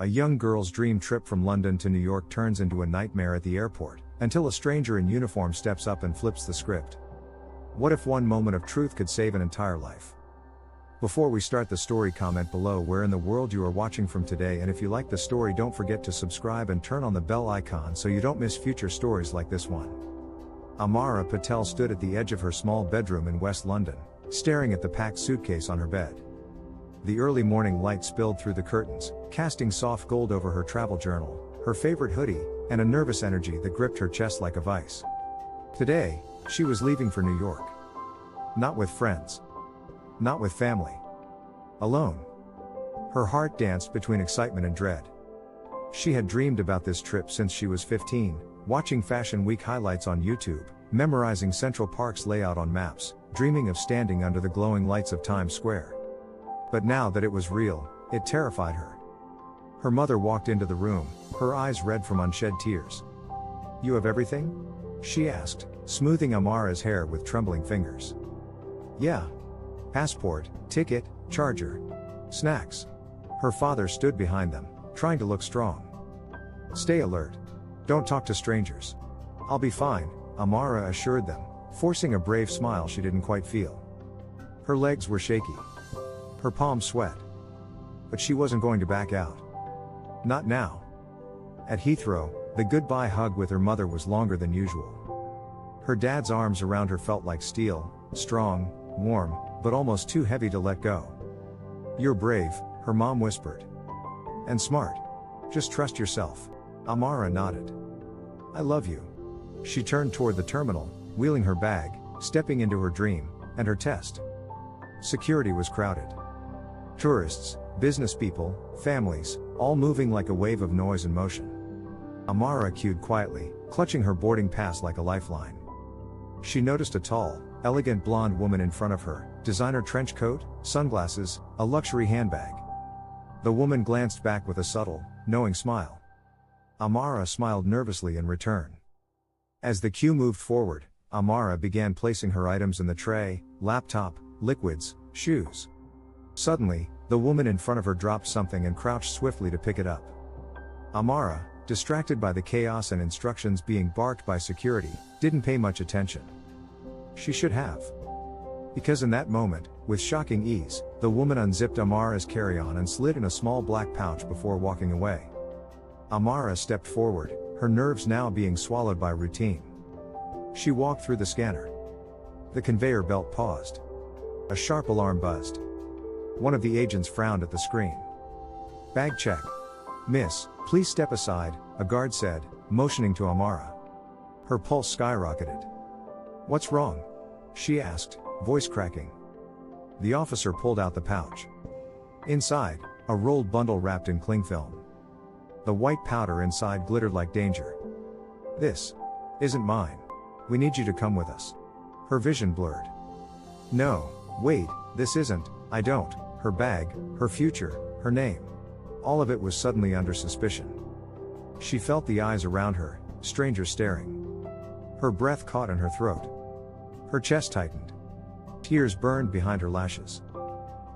A young girl's dream trip from London to New York turns into a nightmare at the airport, until a stranger in uniform steps up and flips the script. What if one moment of truth could save an entire life? Before we start the story, comment below where in the world you are watching from today, and if you like the story, don't forget to subscribe and turn on the bell icon so you don't miss future stories like this one. Amara Patel stood at the edge of her small bedroom in West London, staring at the packed suitcase on her bed. The early morning light spilled through the curtains, casting soft gold over her travel journal, her favorite hoodie, and a nervous energy that gripped her chest like a vice. Today, she was leaving for New York. Not with friends. Not with family. Alone. Her heart danced between excitement and dread. She had dreamed about this trip since she was 15, watching Fashion Week highlights on YouTube, memorizing Central Park's layout on maps, dreaming of standing under the glowing lights of Times Square. But now that it was real, it terrified her. Her mother walked into the room, her eyes red from unshed tears. "You have everything?" she asked, smoothing Amara's hair with trembling fingers. "Yeah. Passport, ticket, charger. Snacks." Her father stood behind them, trying to look strong. "Stay alert. Don't talk to strangers. I'll be fine," Amara assured them, forcing a brave smile she didn't quite feel. Her legs were shaky. Her palms sweat. But she wasn't going to back out. Not now. At Heathrow, the goodbye hug with her mother was longer than usual. Her dad's arms around her felt like steel, strong, warm, but almost too heavy to let go. "You're brave," her mom whispered. "And smart. Just trust yourself." Amara nodded. "I love you." She turned toward the terminal, wheeling her bag, stepping into her dream, and her test. Security was crowded. Tourists, business people, families, all moving like a wave of noise and motion. Amara queued quietly, clutching her boarding pass like a lifeline. She noticed a tall, elegant blonde woman in front of her, designer trench coat, sunglasses, a luxury handbag. The woman glanced back with a subtle, knowing smile. Amara smiled nervously in return. As the queue moved forward, Amara began placing her items in the tray: laptop, liquids, shoes. Suddenly, the woman in front of her dropped something and crouched swiftly to pick it up. Amara, distracted by the chaos and instructions being barked by security, didn't pay much attention. She should have. Because in that moment, with shocking ease, the woman unzipped Amara's carry-on and slid in a small black pouch before walking away. Amara stepped forward, her nerves now being swallowed by routine. She walked through the scanner. The conveyor belt paused. A sharp alarm buzzed. One of the agents frowned at the screen. "Bag check. Miss, please step aside," a guard said, motioning to Amara. Her pulse skyrocketed. "What's wrong?" she asked, voice cracking. The officer pulled out the pouch. Inside, a rolled bundle wrapped in cling film. The white powder inside glittered like danger. "This isn't mine. We need you to come with us." Her vision blurred. "No, wait, this isn't, I don't." Her bag, her future, her name. All of it was suddenly under suspicion. She felt the eyes around her, strangers staring. Her breath caught in her throat. Her chest tightened. Tears burned behind her lashes.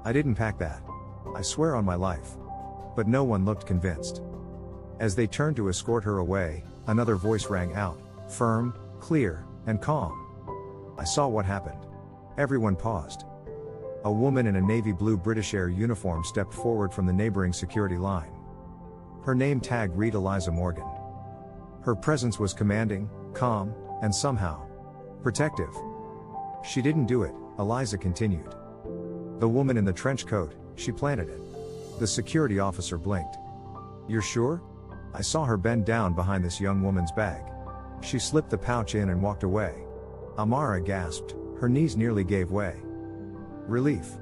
"I didn't pack that. I swear on my life." But no one looked convinced. As they turned to escort her away, another voice rang out, firm, clear, and calm. "I saw what happened." Everyone paused. A woman in a navy blue British Air uniform stepped forward from the neighboring security line. Her name tag read Eliza Morgan. Her presence was commanding, calm, and somehow protective. "She didn't do it," Eliza continued. "The woman in the trench coat, she planted it." The security officer blinked. "You're sure? I saw her bend down behind this young woman's bag. She slipped the pouch in and walked away." Amara gasped, her knees nearly gave way. Relief.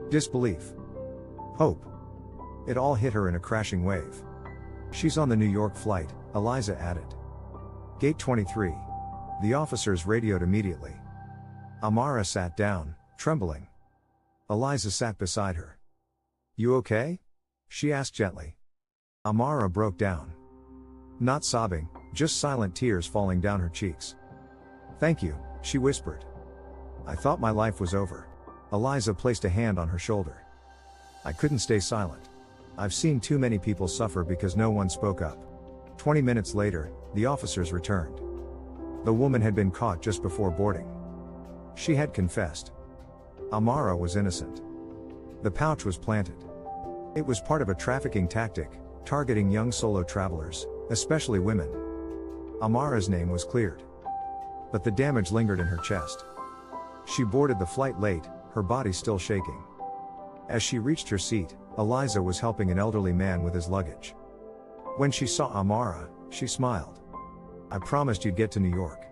Disbelief. Hope. It all hit her in a crashing wave. "She's on the New York flight," Eliza added. "Gate 23. The officers radioed immediately." Amara sat down, trembling. Eliza sat beside her. "You okay?" she asked gently. Amara broke down. Not sobbing, just silent tears falling down her cheeks. "Thank you," she whispered. "I thought my life was over." Eliza placed a hand on her shoulder. "I couldn't stay silent. I've seen too many people suffer because no one spoke up. 20 minutes later, the officers returned. The woman had been caught just before boarding. She had confessed. Amara was innocent. The pouch was planted. It was part of a trafficking tactic, targeting young solo travelers, especially women. Amara's name was cleared. But the damage lingered in her chest. She boarded the flight late, her body still shaking. As she reached her seat, Eliza was helping an elderly man with his luggage. When she saw Amara, she smiled. "I promised you'd get to New York."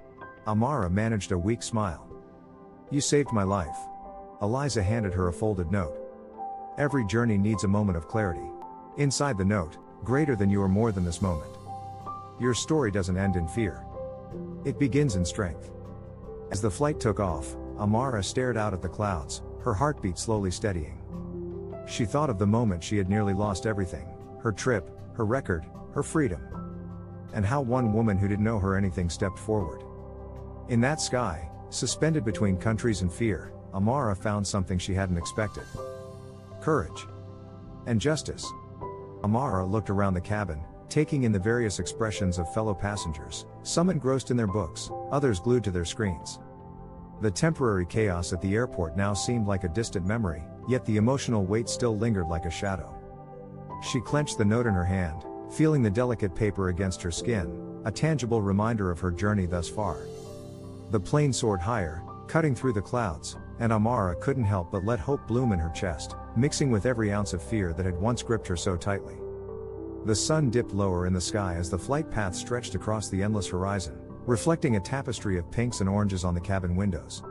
Amara managed a weak smile. "You saved my life." Eliza handed her a folded note. "Every journey needs a moment of clarity. Inside the note, greater than you are more than this moment. Your story doesn't end in fear. It begins in strength." As the flight took off, Amara stared out at the clouds, her heartbeat slowly steadying. She thought of the moment she had nearly lost everything, her trip, her record, her freedom. And how one woman who didn't know her anything stepped forward. In that sky, suspended between countries and fear, Amara found something she hadn't expected. Courage. And justice. Amara looked around the cabin, taking in the various expressions of fellow passengers, some engrossed in their books, others glued to their screens. The temporary chaos at the airport now seemed like a distant memory, yet the emotional weight still lingered like a shadow. She clenched the note in her hand, feeling the delicate paper against her skin, a tangible reminder of her journey thus far. The plane soared higher, cutting through the clouds, and Amara couldn't help but let hope bloom in her chest, mixing with every ounce of fear that had once gripped her so tightly. The sun dipped lower in the sky as the flight path stretched across the endless horizon, reflecting a tapestry of pinks and oranges on the cabin windows.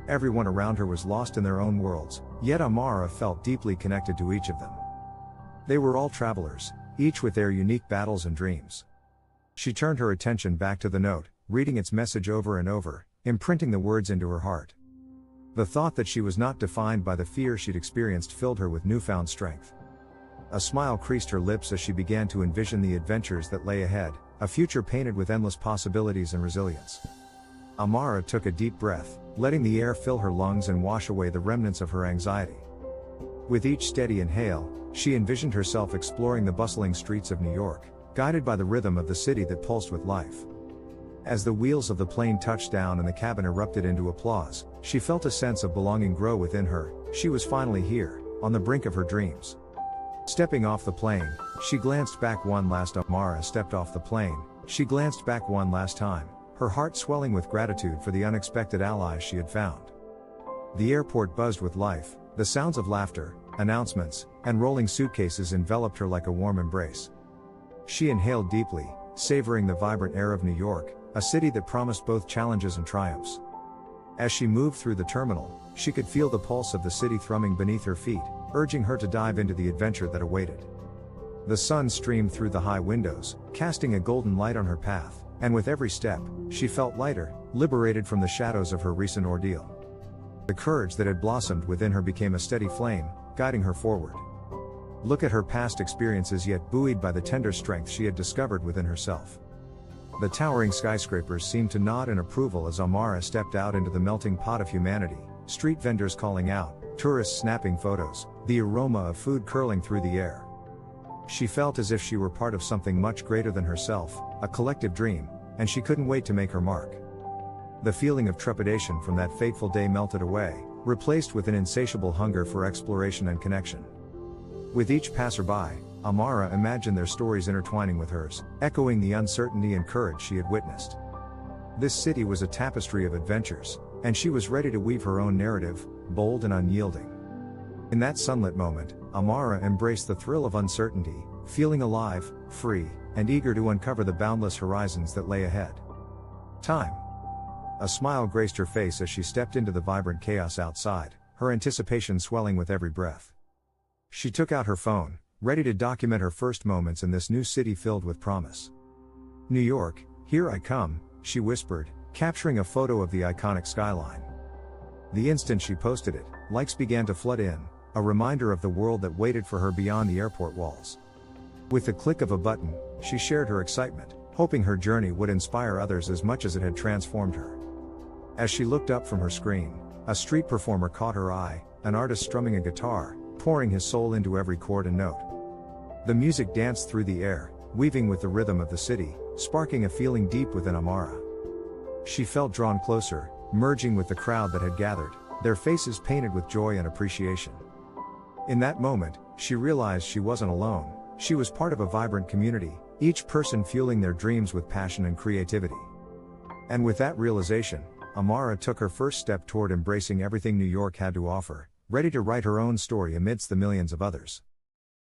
Everyone around her was lost in their own worlds, yet Amara felt deeply connected to each of them. They were all travelers, each with their unique battles and dreams. She turned her attention back to the note, reading its message over and over, imprinting the words into her heart. The thought that she was not defined by the fear she'd experienced filled her with newfound strength. A smile creased her lips as she began to envision the adventures that lay ahead, a future painted with endless possibilities and resilience. Amara took a deep breath, letting the air fill her lungs and wash away the remnants of her anxiety. With each steady inhale, she envisioned herself exploring the bustling streets of New York, guided by the rhythm of the city that pulsed with life. As the wheels of the plane touched down and the cabin erupted into applause, she felt a sense of belonging grow within her. She was finally here, on the brink of her dreams. Stepping off the plane, she glanced back one last. Amara stepped off the plane, she glanced back one last time, her heart swelling with gratitude for the unexpected allies she had found. The airport buzzed with life, the sounds of laughter, announcements, and rolling suitcases enveloped her like a warm embrace. She inhaled deeply, savoring the vibrant air of New York, a city that promised both challenges and triumphs. As she moved through the terminal, she could feel the pulse of the city thrumming beneath her feet, urging her to dive into the adventure that awaited. The sun streamed through the high windows, casting a golden light on her path, and with every step, she felt lighter, liberated from the shadows of her recent ordeal. The courage that had blossomed within her became a steady flame, guiding her forward. Look at her past experiences, yet buoyed by the tender strength she had discovered within herself. The towering skyscrapers seemed to nod in approval as Amara stepped out into the melting pot of humanity, street vendors calling out, tourists snapping photos, the aroma of food curling through the air. She felt as if she were part of something much greater than herself, a collective dream, and she couldn't wait to make her mark. The feeling of trepidation from that fateful day melted away, replaced with an insatiable hunger for exploration and connection. With each passerby, Amara imagined their stories intertwining with hers, echoing the uncertainty and courage she had witnessed. This city was a tapestry of adventures, and she was ready to weave her own narrative, bold and unyielding. In that sunlit moment, Amara embraced the thrill of uncertainty, feeling alive, free, and eager to uncover the boundless horizons that lay ahead. Time. A smile graced her face as she stepped into the vibrant chaos outside, her anticipation swelling with every breath. She took out her phone, ready to document her first moments in this new city filled with promise. New York, here I come, she whispered, capturing a photo of the iconic skyline. The instant she posted it, likes began to flood in, a reminder of the world that waited for her beyond the airport walls. With the click of a button, she shared her excitement, hoping her journey would inspire others as much as it had transformed her. As she looked up from her screen, a street performer caught her eye, an artist strumming a guitar, pouring his soul into every chord and note. The music danced through the air, weaving with the rhythm of the city, sparking a feeling deep within Amara. She felt drawn closer, merging with the crowd that had gathered, their faces painted with joy and appreciation. In that moment, she realized she wasn't alone, she was part of a vibrant community, each person fueling their dreams with passion and creativity. And with that realization, Amara took her first step toward embracing everything New York had to offer, ready to write her own story amidst the millions of others.